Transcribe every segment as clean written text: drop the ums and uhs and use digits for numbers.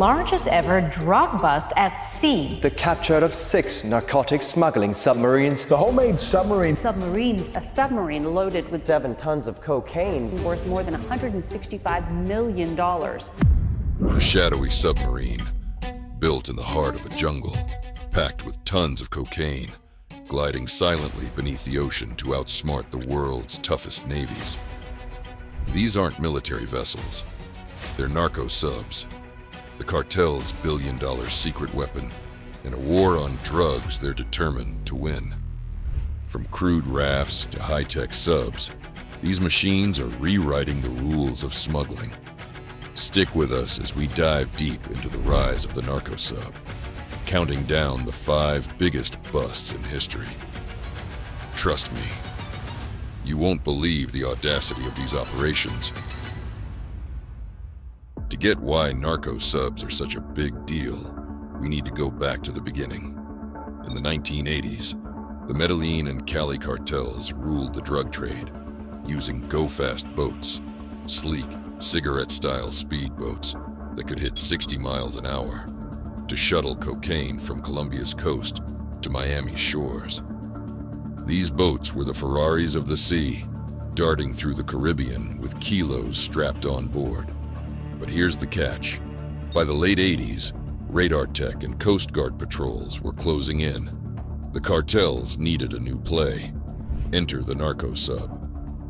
largest ever drug bust at sea. The capture of 6 narcotic smuggling submarines. The homemade submarine. Submarines, a submarine loaded with 7 tons of cocaine. worth more than $165 million. A shadowy submarine, built in the heart of a jungle, packed with tons of cocaine, gliding silently beneath the ocean to outsmart the world's toughest navies. These aren't military vessels. They're narco subs, the cartel's billion-dollar secret weapon. In a war on drugs they're determined to win. From crude rafts to high-tech subs, these machines are rewriting the rules of smuggling. Stick with us as we dive deep into the rise of the narco sub, counting down the 5 biggest busts in history. Trust me, you won't believe the audacity of these operations. To get why narco subs are such a big deal, we need to go back to the beginning. In the 1980s, the Medellin and Cali cartels ruled the drug trade, using go-fast boats, sleek, cigarette-style speedboats that could hit 60 miles an hour, to shuttle cocaine from Colombia's coast to Miami's shores. These boats were the Ferraris of the sea, darting through the Caribbean with kilos strapped on board. But here's the catch. By the late 80s, radar tech and Coast Guard patrols were closing in. The cartels needed a new play. Enter the narco sub.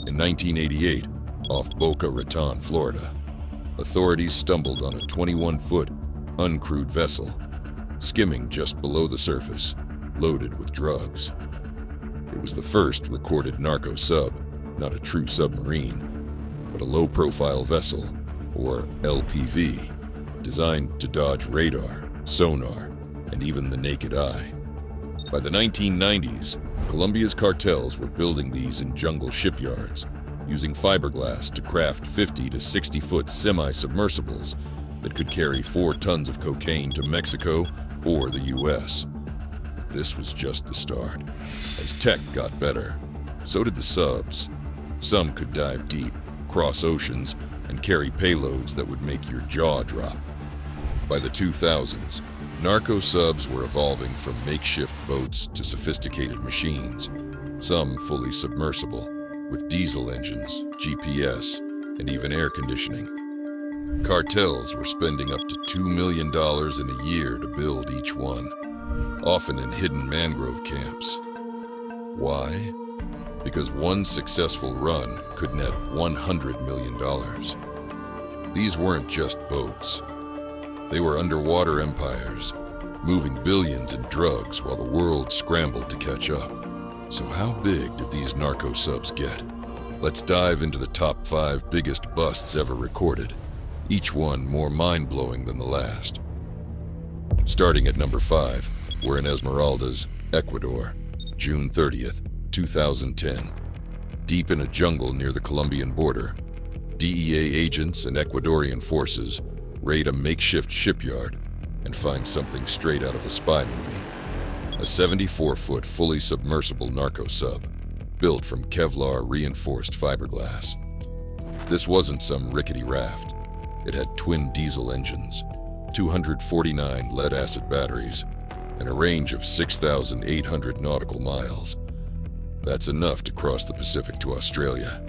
In 1988, off Boca Raton, Florida, authorities stumbled on a 21-foot, uncrewed vessel, skimming just below the surface, loaded with drugs. It was the first recorded narco sub, not a true submarine, but a low-profile vessel, or LPV, designed to dodge radar, sonar, and even the naked eye. By the 1990s, Colombia's cartels were building these in jungle shipyards, using fiberglass to craft 50 to 60-foot semi-submersibles that could carry 4 tons of cocaine to Mexico or the US. But this was just the start. As tech got better, so did the subs. Some could dive deep, cross oceans, and carry payloads that would make your jaw drop. By the 2000s, narco subs were evolving from makeshift boats to sophisticated machines, some fully submersible, with diesel engines, GPS, and even air conditioning. Cartels were spending up to $2 million in a year to build each one, often in hidden mangrove camps. Why? Because one successful run could net $100 million. These weren't just boats. They were underwater empires, moving billions in drugs while the world scrambled to catch up. So how big did these narco subs get? Let's dive into the top 5 biggest busts ever recorded, each one more mind-blowing than the last. Starting at number 5, we're in Esmeraldas, Ecuador, June 30th, 2010. Deep in a jungle near the Colombian border, DEA agents and Ecuadorian forces raid a makeshift shipyard and find something straight out of a spy movie. A 74-foot fully submersible narco sub, built from Kevlar-reinforced fiberglass. This wasn't some rickety raft. It had twin diesel engines, 249 lead-acid batteries, and a range of 6,800 nautical miles. That's enough to cross the Pacific to Australia.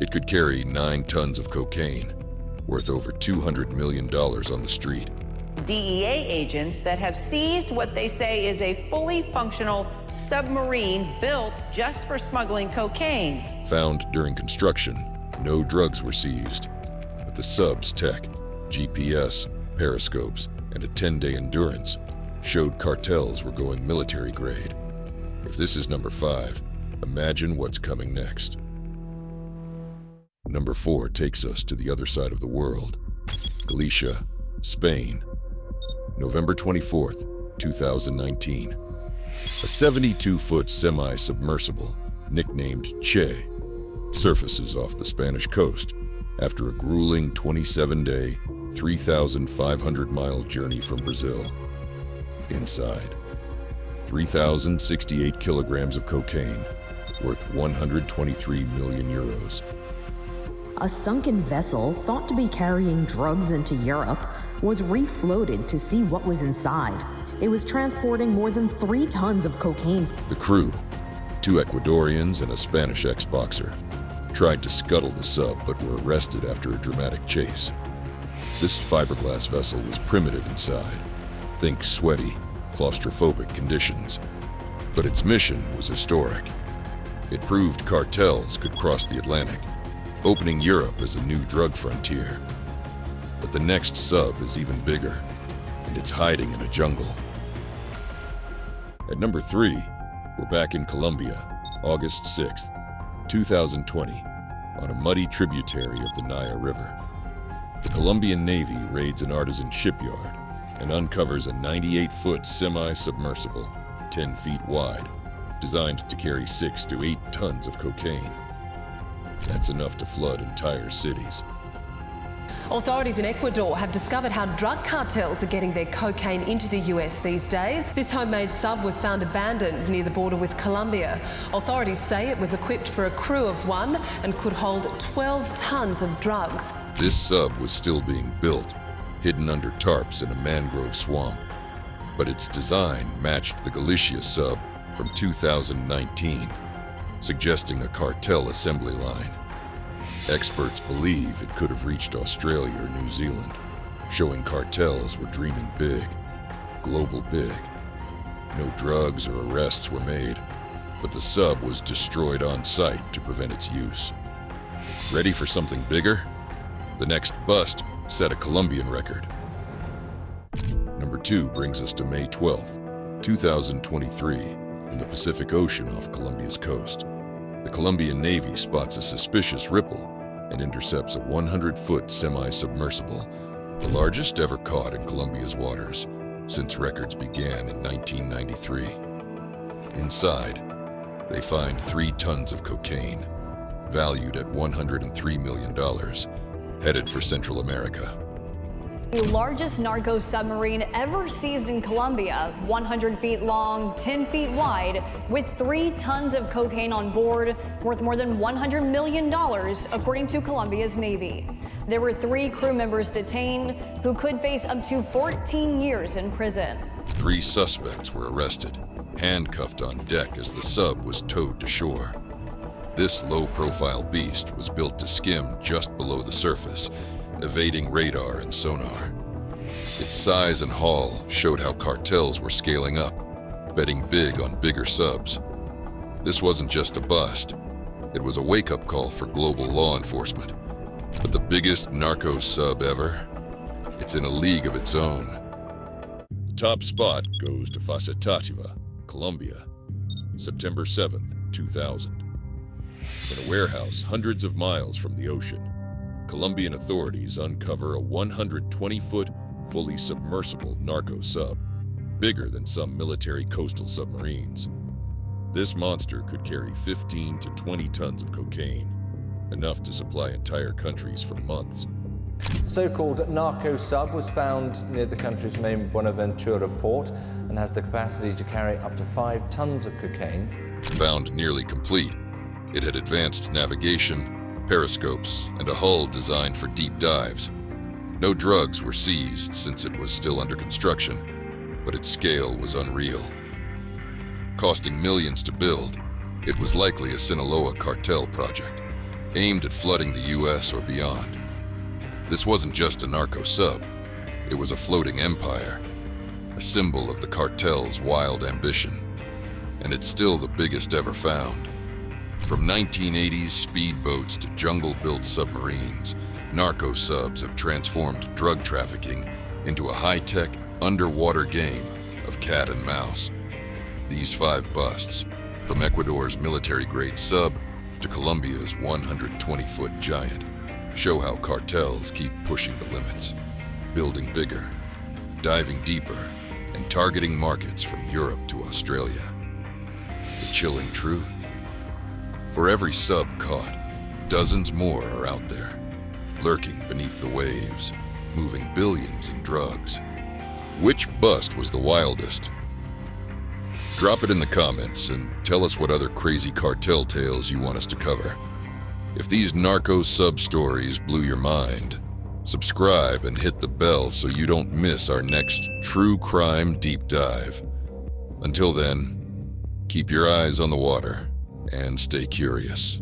It could carry 9 tons of cocaine, worth over $200 million on the street. DEA agents that have seized what they say is a fully functional submarine built just for smuggling cocaine. Found during construction, no drugs were seized, but the sub's tech, GPS, periscopes, and a 10-day endurance showed cartels were going military grade. If this is number 5, imagine what's coming next. Number 4 takes us to the other side of the world, Galatia, Spain. November 24th, 2019. A 72-foot semi-submersible, nicknamed Che, surfaces off the Spanish coast after a grueling 27-day, 3,500-mile journey from Brazil. Inside, 3,068 kilograms of cocaine, worth 123 million euros. A sunken vessel thought to be carrying drugs into Europe was refloated to see what was inside. It was transporting more than 3 tons of cocaine. The crew, 2 Ecuadorians and a Spanish ex-boxer, tried to scuttle the sub but were arrested after a dramatic chase. This fiberglass vessel was primitive inside. Think sweaty, claustrophobic conditions. But its mission was historic. It proved cartels could cross the Atlantic, opening Europe as a new drug frontier. But the next sub is even bigger, and it's hiding in a jungle. At number 3, we're back in Colombia, August 6th, 2020, on a muddy tributary of the Naya River. The Colombian Navy raids an artisan shipyard and uncovers a 98-foot semi-submersible, 10 feet wide, designed to carry 6 to 8 tons of cocaine. That's enough to flood entire cities. Authorities in Ecuador have discovered how drug cartels are getting their cocaine into the US these days. This homemade sub was found abandoned near the border with Colombia. Authorities say it was equipped for a crew of 1 and could hold 12 tons of drugs. This sub was still being built, hidden under tarps in a mangrove swamp. But its design matched the Galatia sub from 2019, suggesting a cartel assembly line. Experts believe it could have reached Australia or New Zealand, showing cartels were dreaming big, global big. No drugs or arrests were made, but the sub was destroyed on site to prevent its use. Ready for something bigger? The next bust set a Colombian record. Number 2 brings us to May 12th, 2023, in the Pacific Ocean off Colombia's coast. The Colombian Navy spots a suspicious ripple and intercepts a 100-foot semi-submersible, the largest ever caught in Colombia's waters since records began in 1993. Inside, they find 3 tons of cocaine, valued at $103 million, headed for Central America. The largest narco submarine ever seized in Colombia, 100 feet long, 10 feet wide, with 3 tons of cocaine on board, worth more than $100 million, according to Colombia's Navy. There were 3 crew members detained who could face up to 14 years in prison. 3 suspects were arrested, handcuffed on deck as the sub was towed to shore. This low-profile beast was built to skim just below the surface, evading radar and sonar. Its size and haul showed how cartels were scaling up, betting big on bigger subs. This wasn't just a bust. It was a wake-up call for global law enforcement. But the biggest narco sub ever? It's in a league of its own. The top spot goes to Facetativa, Colombia, September 7th, 2000. In a warehouse hundreds of miles from the ocean, Colombian authorities uncover a 120-foot, fully submersible narco sub, bigger than some military coastal submarines. This monster could carry 15 to 20 tons of cocaine, enough to supply entire countries for months. The so-called Narco Sub was found near the country's main Buenaventura port and has the capacity to carry up to 5 tons of cocaine. Found nearly complete, it had advanced navigation, periscopes, and a hull designed for deep dives. No drugs were seized since it was still under construction, but its scale was unreal. Costing millions to build, it was likely a Sinaloa cartel project, aimed at flooding the US or beyond. This wasn't just a narco sub, it was a floating empire, a symbol of the cartel's wild ambition. And it's still the biggest ever found. From 1980s speedboats to jungle-built submarines, narco subs have transformed drug trafficking into a high-tech, underwater game of cat and mouse. These 5 busts, from Ecuador's military-grade sub to Colombia's 120-foot giant, show how cartels keep pushing the limits, building bigger, diving deeper, and targeting markets from Europe to Australia. The chilling truth? For every sub caught, dozens more are out there, lurking beneath the waves, moving billions in drugs. Which bust was the wildest? Drop it in the comments and tell us what other crazy cartel tales you want us to cover. If these narco sub stories blew your mind, Subscribe and hit the bell so you don't miss our next true crime deep dive. Until then, keep your eyes on the water and stay curious.